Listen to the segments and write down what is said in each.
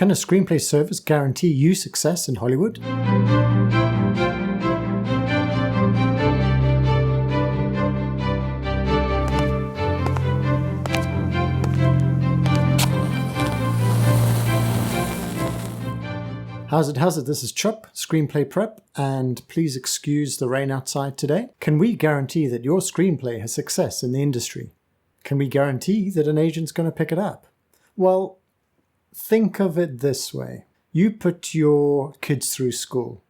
Can a screenplay service guarantee you success in Hollywood? How's it? This is Chup, Screenplay Prep, and please excuse the rain outside today. Can we guarantee that your screenplay has success in the industry? Can we guarantee that an agent's going to pick it up? Well, think of it this way. You put your kids through school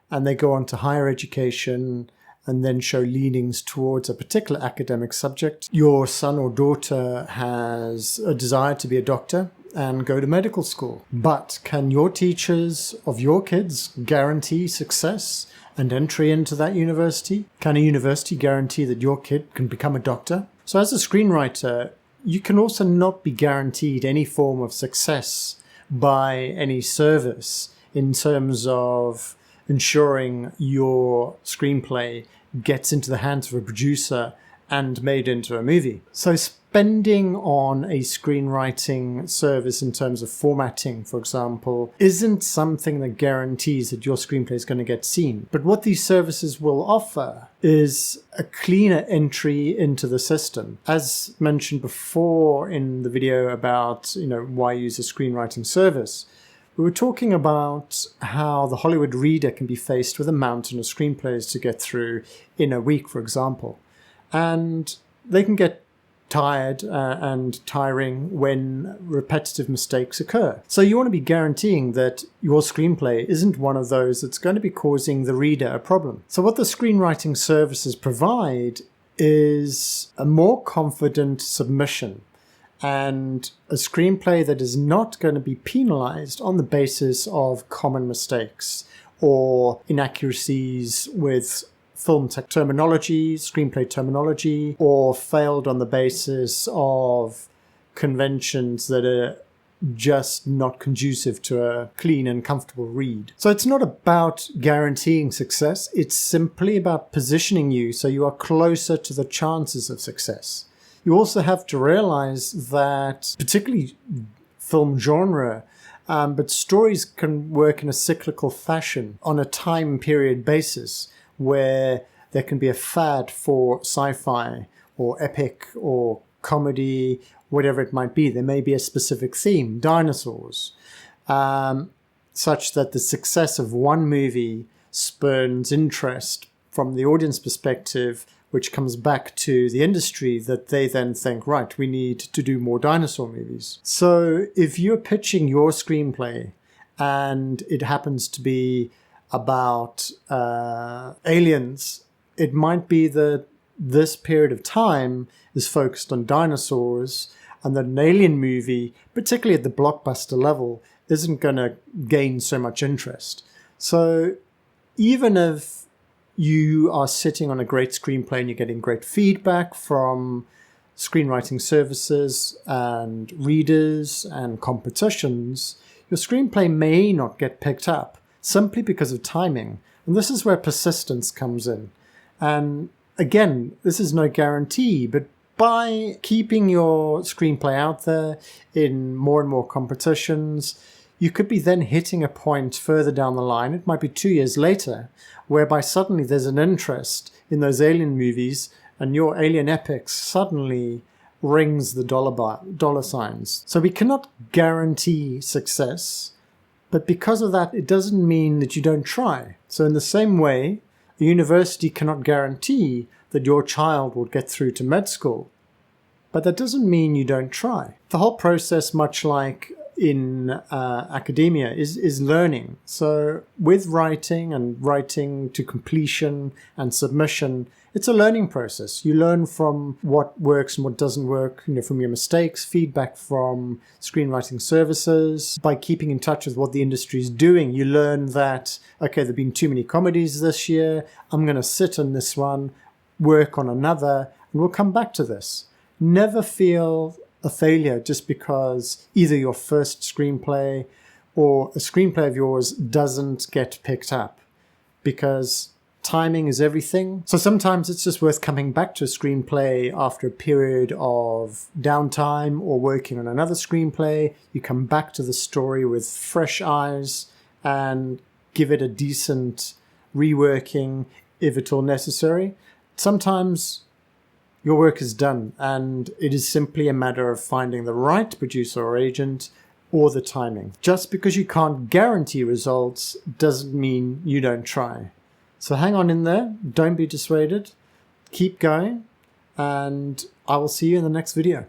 and they go on to higher education and then show leanings towards a particular academic subject. Your son or daughter has a desire to be a doctor and go to medical school. But can your teachers of your kids guarantee success and entry into that university? Can a university guarantee that your kid can become a doctor? So as a screenwriter, you can also not be guaranteed any form of success by any service in terms of ensuring your screenplay gets into the hands of a producer and made into a movie. So spending on a screenwriting service in terms of formatting, for example, isn't something that guarantees that your screenplay is going to get seen. But what these services will offer is a cleaner entry into the system. As mentioned before in the video about, why use a screenwriting service, we were talking about how the Hollywood reader can be faced with a mountain of screenplays to get through in a week, for example. And they can get tired and tiring when repetitive mistakes occur. So you want to be guaranteeing that your screenplay isn't one of those that's going to be causing the reader a problem. So what the screenwriting services provide is a more confident submission and a screenplay that is not going to be penalized on the basis of common mistakes or inaccuracies with film terminology, screenplay terminology, or failed on the basis of conventions that are just not conducive to a clean and comfortable read. So it's not about guaranteeing success, it's simply about positioning you so you are closer to the chances of success. You also have to realize that, particularly film genre, but stories can work in a cyclical fashion on a time period basis, where there can be a fad for sci-fi or epic or comedy, whatever it might be. There may be a specific theme, dinosaurs, such that the success of one movie spurns interest from the audience perspective, which comes back to the industry that they then think, right, we need to do more dinosaur movies. So if you're pitching your screenplay and it happens to be about aliens, it might be that this period of time is focused on dinosaurs and that an alien movie, particularly at the blockbuster level, isn't going to gain so much interest. So even if you are sitting on a great screenplay and you're getting great feedback from screenwriting services and readers and competitions, your screenplay may not get picked up simply because of timing. And this is where persistence comes in. And again, this is no guarantee, but by keeping your screenplay out there in more and more competitions, you could be then hitting a point further down the line, it might be 2 years later, whereby suddenly there's an interest in those alien movies and your alien epics suddenly rings the dollar signs. So we cannot guarantee success, but because of that, it doesn't mean that you don't try. So in the same way, a university cannot guarantee that your child will get through to med school, but that doesn't mean you don't try. The whole process, much like in academia, is learning. So with writing and writing to completion and submission, it's a learning process. You learn from what works and what doesn't work, from your mistakes, feedback from screenwriting services. By keeping in touch with what the industry is doing, you learn that, okay, there have been too many comedies this year. I'm going to sit on this one, work on another, and we'll come back to this. Never feel a failure just because either your first screenplay or a screenplay of yours doesn't get picked up, because Timing is everything. So sometimes it's just worth coming back to a screenplay after a period of downtime or working on another screenplay. You come back to the story with fresh eyes and give it a decent reworking if at all necessary. Sometimes your work is done and it is simply a matter of finding the right producer or agent or the timing. Just because you can't guarantee results doesn't mean you don't try. So hang on in there, don't be dissuaded, keep going, and I will see you in the next video.